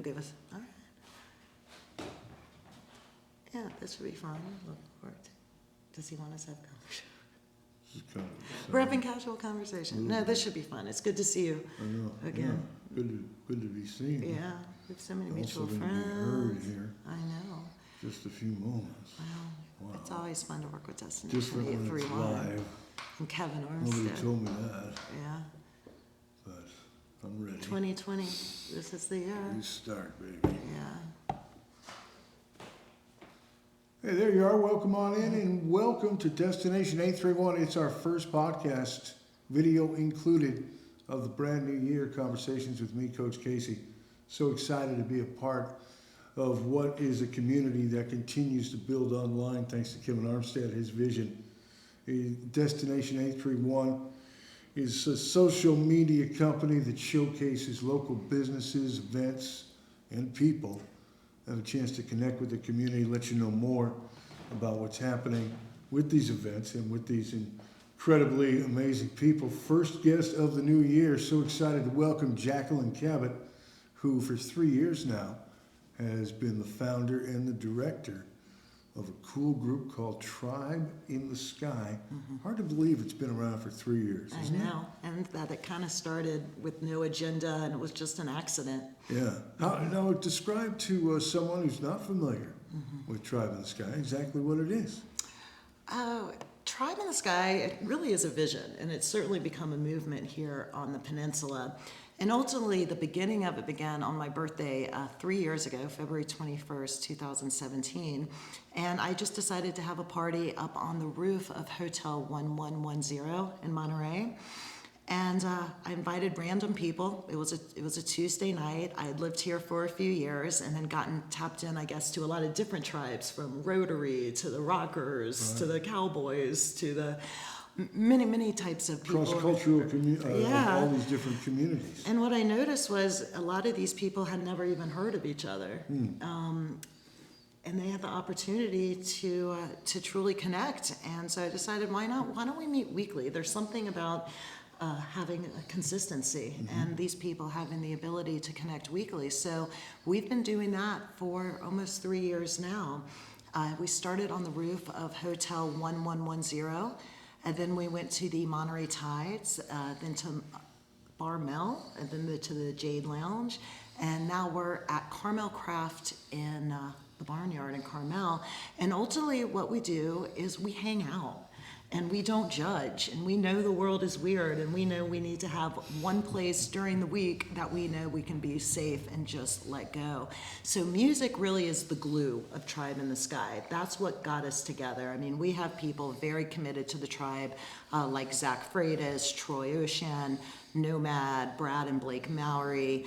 give us, all right. Yeah, this should be fun. Look forward to it. Does he want us to have conversation? We're having casual conversation. No, this should be fun. It's good to see you I know. again. Yeah. Good to be seen. Yeah, we have so many mutual Also friends. going to be heard here. I know. Just a few moments. Wow. Wow. It's always fun to work with Destination Different when it's 831. live. And Kevin Nobody Armstead. told me that, Yeah. but I'm ready. 2020. This is the year. You start, baby. Yeah. Hey, there you are. Welcome on in and welcome to Destination 831. It's our first podcast, video included, of the brand new year. Conversations with me, Coach Casey. So excited to be a part of what is a community that continues to build online thanks to Kevin Armstead, his vision. Destination 831 is a social media company that showcases local businesses, events, and people. Have a chance to connect with the community, let you know more about what's happening with these events and with these incredibly amazing people. First guest of the new year, so excited to welcome Jacquelyn Kabat, who for 3 years now has been the founder and the director of a cool group called Tribe in the Sky. Mm-hmm. Hard to believe it's been around for 3 years, isn't it? I know, and that it kind of started with no agenda and it was just an accident. Yeah. Now, describe to someone who's not familiar with Tribe in the Sky exactly what it is. Tribe in the Sky, it really is a vision, and it's certainly become a movement here on the peninsula. And ultimately, the beginning of it began on my birthday 3 years ago, February 21st, 2017. And I just decided to have a party up on the roof of Hotel 1110 in Monterey. And I invited random people. It was a Tuesday night. I had lived here for a few years and then gotten tapped in, I guess, to a lot of different tribes, from Rotary to the Rockers to the Cowboys to the many types of people. Cross-cultural all these different communities. And what I noticed was a lot of these people had never even heard of each other. And they had the opportunity to truly connect. And so I decided, why not? Why don't we meet weekly? There's something about having a consistency and these people having the ability to connect weekly. So we've been doing that for almost 3 years now. We started on the roof of Hotel 1110. And then we went to the Monterey Tides, then to Bar Mel, and then to the Jade Lounge. And now we're at Carmel Craft in the Barnyard in Carmel. And ultimately what we do is we hang out. And we don't judge, and we know the world is weird, and we know we need to have one place during the week that we know we can be safe and just let go. So music really is the glue of Tribe in the Sky. That's what got us together. I mean, we have people very committed to the tribe, like Zach Freitas, Troy Ocean, Nomad, Brad and Blake Mowry,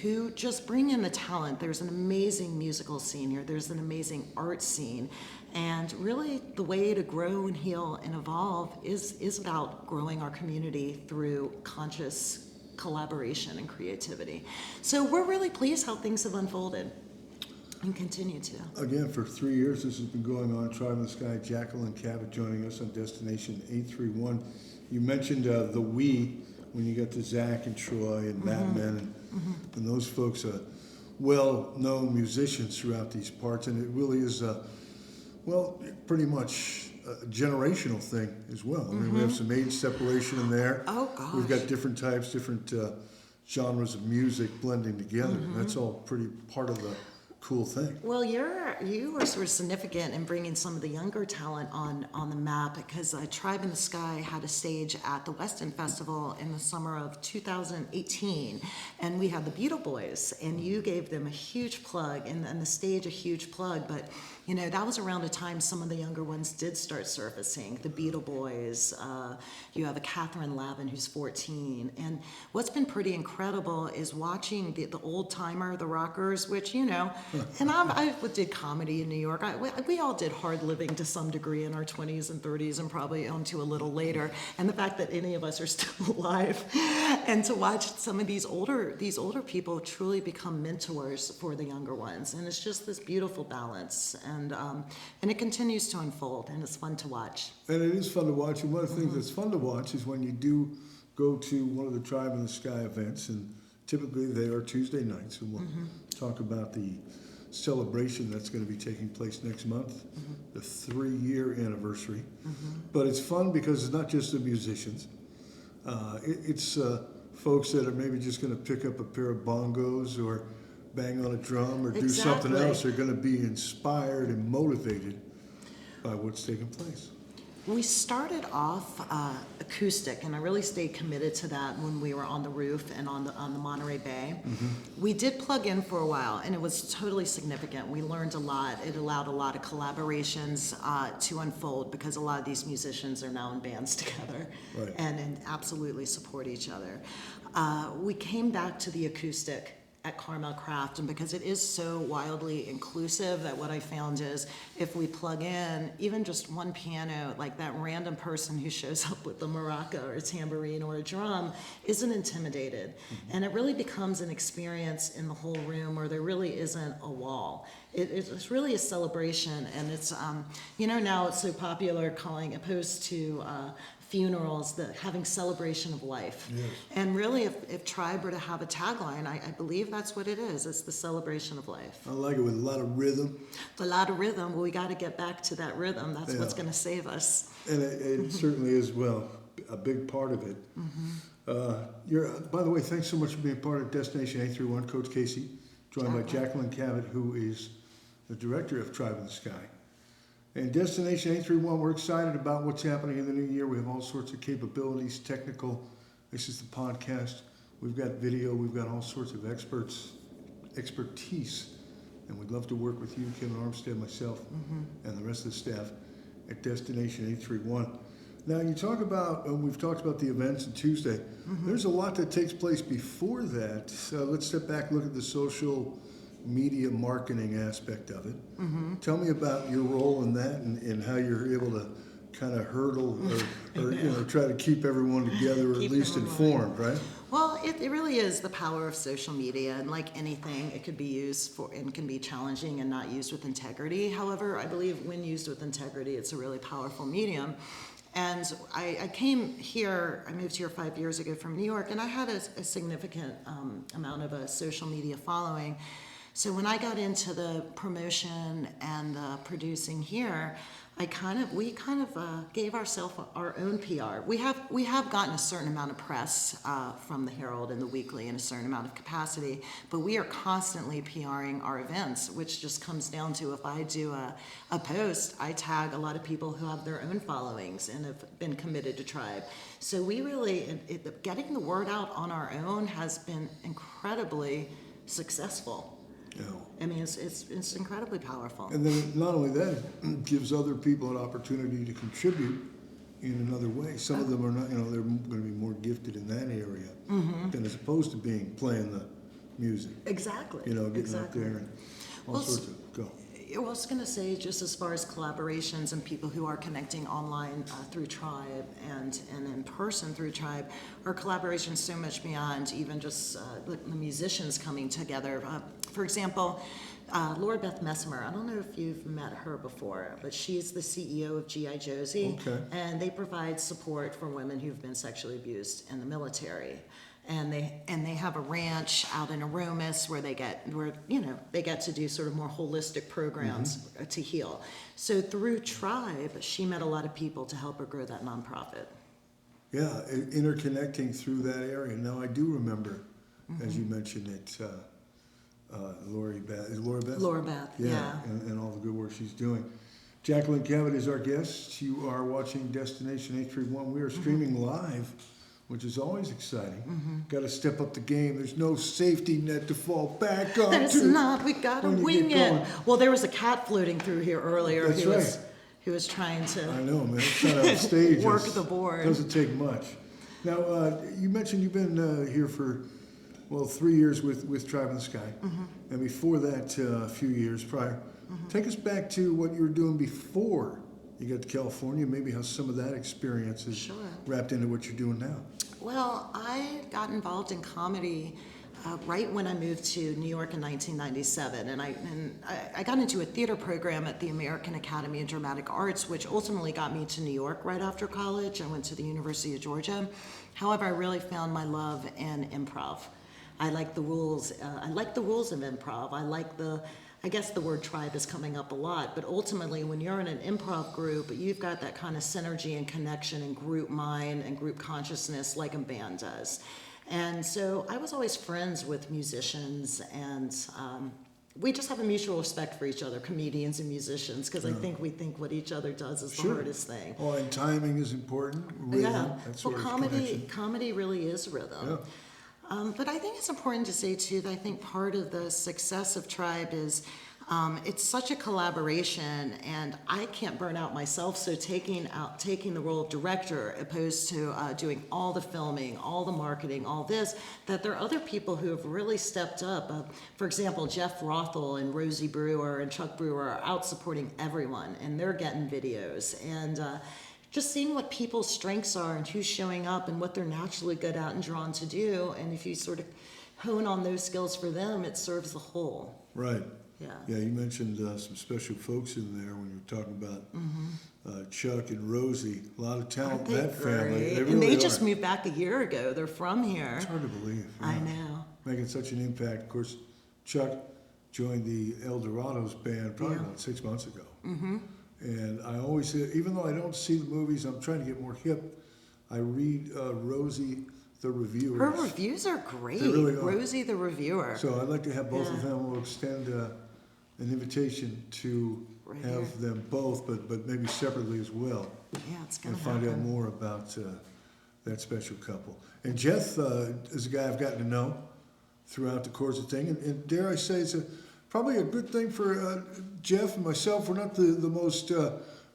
who just bring in the talent. There's an amazing musical scene here. There's an amazing art scene. And really, the way to grow and heal and evolve is about growing our community through conscious collaboration and creativity. So we're really pleased how things have unfolded and continue to. Again, for 3 years, this has been going on. Tribe in the Sky, Jacquelyn Kabat joining us on Destination 831. You mentioned the we, when you got to Zach and Troy and Matt Men and those folks, well-known musicians throughout these parts. And it really is pretty much a generational thing as well. I mean, we have some age separation in there. Oh, gosh. We've got different types, different genres of music blending together. That's all pretty part of the cool thing. Well, you were sort of significant in bringing some of the younger talent on the map, because Tribe in the Sky had a stage at the Weston Festival in the summer of 2018, and we had the Beetle Boys, and you gave them a huge plug, and the stage a huge plug, but you know, that was around a time some of the younger ones did start surfacing. The Beetle Boys, you have a Catherine Lavin who's 14. And what's been pretty incredible is watching the old timer, the Rockers, which, you know, and I did comedy in New York. We all did hard living to some degree in our 20s and 30s and probably onto a little later. And the fact that any of us are still alive, and to watch some of these older people truly become mentors for the younger ones. And it's just this beautiful balance. And it continues to unfold, and it's fun to watch. And it is fun to watch. And one of the things that's fun to watch is when you do go to one of the Tribe in the Sky events and Typically, they are Tuesday nights, and we'll talk about the celebration that's going to be taking place next month, the 3-year anniversary. But it's fun because it's not just the musicians. It's folks that are maybe just going to pick up a pair of bongos or bang on a drum or do something else. They're going to be inspired and motivated by what's taking place. We started off acoustic, and I really stayed committed to that when we were on the roof and on the Monterey Bay. We did plug in for a while, and it was totally significant. We learned a lot. It allowed a lot of collaborations to unfold because a lot of these musicians are now in bands together and absolutely support each other. We came back to the acoustic at Carmel Craft, and because it is so wildly inclusive, that what I found is if we plug in even just one piano, like that random person who shows up with a maraca or a tambourine or a drum isn't intimidated. And it really becomes an experience in the whole room where there really isn't a wall. It's really a celebration, and it's, now it's so popular calling, opposed to funerals, having celebration of life. Yes. And really, if Tribe were to have a tagline, I believe that's what it is. It's the celebration of life. I like it with a lot of rhythm. A lot of rhythm. Well, we got to get back to that rhythm. That's what's going to save us. And it certainly is, well, a big part of it. By the way, thanks so much for being part of Destination 831, Coach Casey, joined by Jacquelyn Kabat, who is the director of Tribe in the Sky. And Destination 831, we're excited about what's happening in the new year. We have all sorts of capabilities, technical. This is the podcast. We've got video. We've got all sorts of expertise. And we'd love to work with you, Kevin Armstead, myself, and the rest of the staff at Destination 831. Now, you talk about, we've talked about the events on Tuesday. There's a lot that takes place before that. So let's step back, look at the social media marketing aspect of it. Tell me about your role in that and how you're able to kind of hurdle or try to keep everyone together or at least informed, right? Well, it really is the power of social media, and like anything, it could be used for and can be challenging and not used with integrity. However, I believe when used with integrity, it's a really powerful medium. And I came here, I moved here 5 years ago from New York, and I had a significant amount of a social media following. So when I got into the promotion and the producing here, we kind of gave ourselves our own PR. We have gotten a certain amount of press from the Herald and the Weekly and a certain amount of capacity, but we are constantly PRing our events, which just comes down to if I do a post, I tag a lot of people who have their own followings and have been committed to Tribe. So we really, getting the word out on our own has been incredibly successful. I mean, it's incredibly powerful. And then not only that, it gives other people an opportunity to contribute in another way. Some of them are not, they're going to be more gifted in that area than as opposed to playing the music. Exactly. Getting out there and all sorts of go. I was going to say, just as far as collaborations and people who are connecting online through Tribe and in person through Tribe, our collaboration is so much beyond even just the musicians coming together. For example, Laura Beth Messimer, I don't know if you've met her before, but she's the CEO of G.I. Josie, and they provide support for women who've been sexually abused in the military. And they have a ranch out in Aromas where they get to do sort of more holistic programs to heal. So through Tribe, she met a lot of people to help her grow that nonprofit. Yeah, interconnecting through that area. Now I do remember, as you mentioned it, Laura Beth. Is Laura Beth? Laura Beth, yeah. And all the good work she's doing. Jacquelyn Kabat is our guest. You are watching Destination 831. We are streaming live, which is always exciting. Got to step up the game. There's no safety net to fall back on. There's not. We got to wing it. Well, there was a cat floating through here earlier. That's right. Who was trying to I know, man. Trying to stage work the board. Doesn't take much. Now, you mentioned you've been here for, 3 years with Tribe in the Sky. And before that, a few years prior. Take us back to what you were doing before you got to California, maybe how some of that experience is wrapped into what you're doing now. Well, I got involved in comedy right when I moved to New York in 1997, and I got into a theater program at the American Academy of Dramatic Arts, which ultimately got me to New York right after college. I went to the University of Georgia. However, I really found my love in improv. I like the rules. I like the rules of improv. I guess the word tribe is coming up a lot, but ultimately when you're in an improv group, you've got that kind of synergy and connection and group mind and group consciousness like a band does. And so I was always friends with musicians, and we just have a mutual respect for each other, comedians and musicians, because I think we think what each other does is the hardest thing. Oh, and timing is important. Rhythm, that sort of connection. Comedy really is rhythm. Yeah. But I think it's important to say too that I think part of the success of Tribe is it's such a collaboration, and I can't burn out myself. So taking the role of director, opposed to doing all the filming, all the marketing, all this, that there are other people who have really stepped up. For example, Jeff Rothel and Rosie Brewer and Chuck Brewer are out supporting everyone, and they're getting videos. And just seeing what people's strengths are and who's showing up and what they're naturally good at and drawn to do. And if you sort of hone on those skills for them, it serves the whole. Right. Yeah. Yeah, you mentioned some special folks in there when you were talking about Chuck and Rosie. A lot of talent in that family. They and they really just are. moved back a year ago. They're from here. It's hard to believe. I yeah. know. Making such an impact. Of course, Chuck joined the El Dorados band probably about 6 months ago. Mm-hmm. And I always say, even though I don't see the movies, I'm trying to get more hip. I read Rosie the Reviewer. Her reviews are great. They really are. Rosie the Reviewer. So I'd like to have both of Yeah. them. We'll extend an invitation to Right have here. them both, but maybe separately as well, Yeah, it's going and to find out happen. more about that special couple. And Jeff is a guy I've gotten to know throughout the course of the thing, and dare I say, it's probably a good thing for Jeff and myself. We're not the most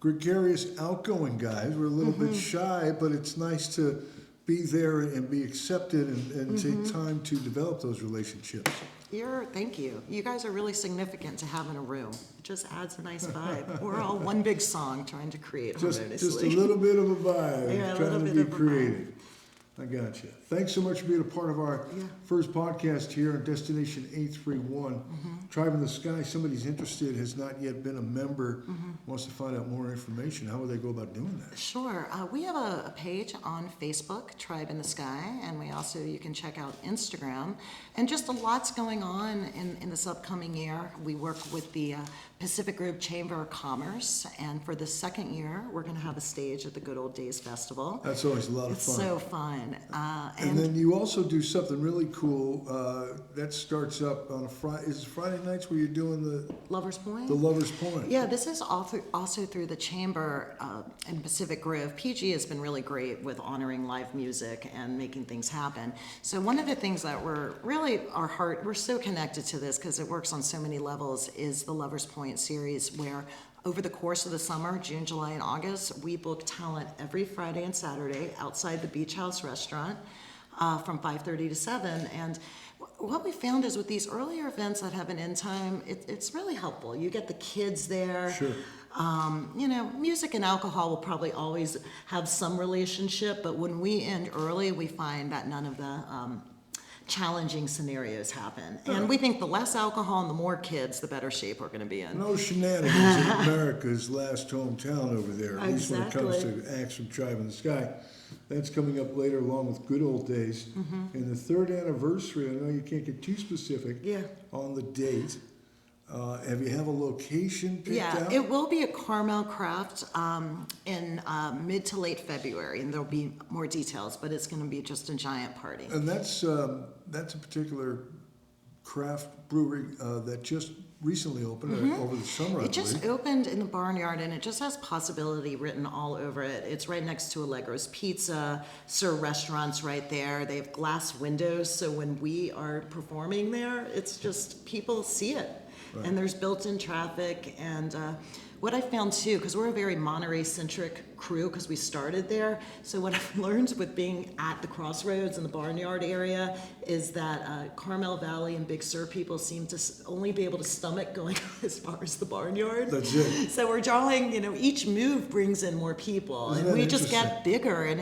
gregarious, outgoing guys. We're a little bit shy, but it's nice to be there and be accepted and take time to develop those relationships. Thank you. You guys are really significant to have in a room. It just adds a nice vibe. We're all one big song trying to create harmoniously. Just a little bit of a vibe, Yeah, a trying little to bit be of a vibe. creative. I got you. Thanks so much for being a part of our first podcast here on Destination 831. Tribe in the Sky, somebody's interested, has not yet been a member, wants to find out more information. How would they go about doing that? Sure. We have a page on Facebook, Tribe in the Sky, and you can check out Instagram. And just a lot's going on in this upcoming year. We work with the Pacific Group Chamber of Commerce, and for the second year, we're going to have a stage at the Good Old Days Festival. That's always a lot of It's fun. so fun. And then you also do something really cool that starts up on a Friday. Is it Friday nights where you're doing the Lovers Point? Lovers Point? Yeah, this is also through the Chamber in Pacific Grove. PG has been really great with honoring live music and making things happen. So one of the things that we're so connected to this because it works on so many levels, is the Lovers Point series, where over the course of the summer, June, July, and August, we book talent every Friday and Saturday outside the Beach House restaurant from 5:30 to 7. And what we found is with these earlier events that have an end time, it's really helpful. You get the kids there. Sure. Music and alcohol will probably always have some relationship, but when we end early, we find that none of the challenging scenarios happen. And we think the less alcohol and the more kids, the better shape we're going to be in. No shenanigans in America's last hometown over there, at least when it comes Exactly. to acts from Tribe in the Sky. That's coming up later along with Good Old Days. And the third anniversary, I know you can't get too specific on the date. Have you have a location picked out? It will be at Carmel Craft in mid to late February, and there'll be more details, but it's going to be just a giant party. And that's a particular craft brewery that just recently opened over the summer, I It just believe. opened in the Barnyard, and it just has possibility written all over it. It's right next to Allegro's Pizza, Sir Restaurants right there. They have glass windows, so when we are performing there, it's just people see it. Right. And there's built-in traffic, and what I found too, because we're a very Monterey-centric crew because we started there, so what I've learned with being at the Crossroads in the Barnyard area is that Carmel Valley and Big Sur people seem to only be able to stomach going as far as the Barnyard. That's it. So we're drawing, each move brings in more people, Isn't and that we just interesting? get bigger, and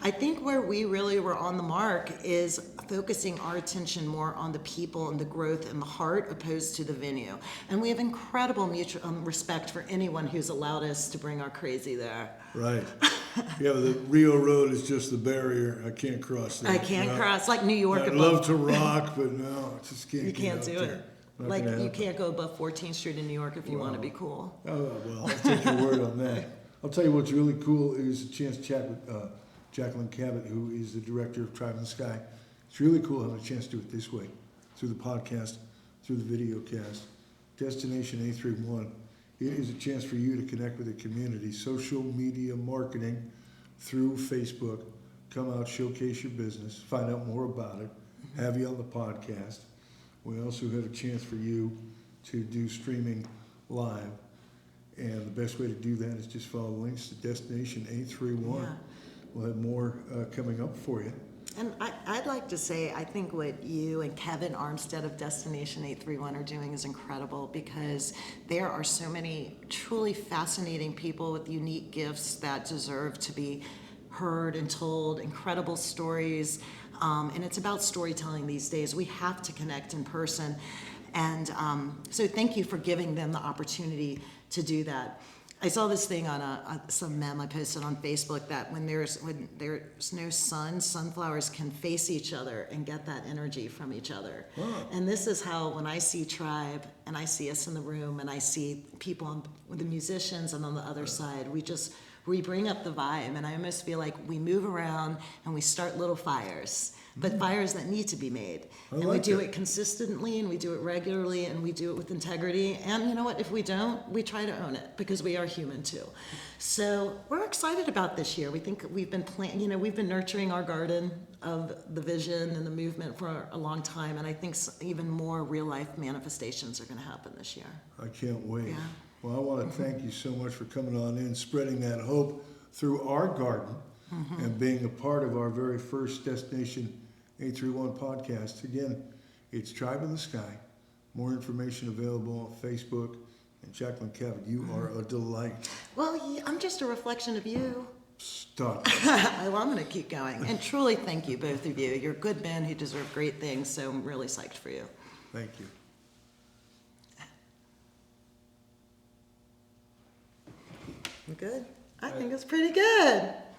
I think where we really were on the mark is focusing our attention more on the people and the growth and the heart opposed to the venue. And we have incredible mutual respect for anyone who's allowed us to bring our crazy there. Right. Yeah, the Rio Road is just the barrier. I can't cross that. I can't No. cross, like New York I'd above. love to rock, but no, I just can't You get can't up do there. it. Not Like, gonna you happen. can't go above 14th Street in New York if you want to Wow. be cool. Oh, well, I'll take your word on that. I'll tell you what's really cool is a chance to chat with Jacquelyn Kabat, who is the director of Tribe in the Sky. It's really cool having a chance to do it this way, through the podcast, through the video cast. Destination A31. It is a chance for you to connect with the community. Social media marketing through Facebook. Come out, showcase your business, find out more about it, have you on the podcast. We also have a chance for you to do streaming live. And the best way to do that is just follow the links to Destination 831. Yeah. We'll have more coming up for you. And I'd like to say, I think what you and Kevin Armstead of Destination 831 are doing is incredible, because there are so many truly fascinating people with unique gifts that deserve to be heard and told, incredible stories. And it's about storytelling these days. We have to connect in person. And so thank you for giving them the opportunity to do that. I saw this thing on some meme I posted on Facebook that when there's no sun, sunflowers can face each other and get that energy from each other. Wow. And this is how, when I see Tribe and I see us in the room and I see people, the musicians, and on the other side, we bring up the vibe, and I almost feel like we move around and we start little fires. But fires that need to be made. And we do it consistently, and we do it regularly, and we do it with integrity. And you know what? If we don't, we try to own it, because we are human too. So we're excited about this year. We think we've been we've been nurturing our garden of the vision and the movement for a long time. And I think even more real life manifestations are going to happen this year. I can't wait. Yeah. Well, I want to thank you so much for coming on in, spreading that hope through our garden, and being a part of our very first Destination 831 podcast. Again, it's Tribe in the Sky. More information available on Facebook. And Jacquelyn Kabat, you are a delight. Well, I'm just a reflection of you. Stop. Well, I'm going to keep going. And truly thank you, both of you. You're good men who deserve great things, so I'm really psyched for you. Thank you. You good? I think it's pretty good.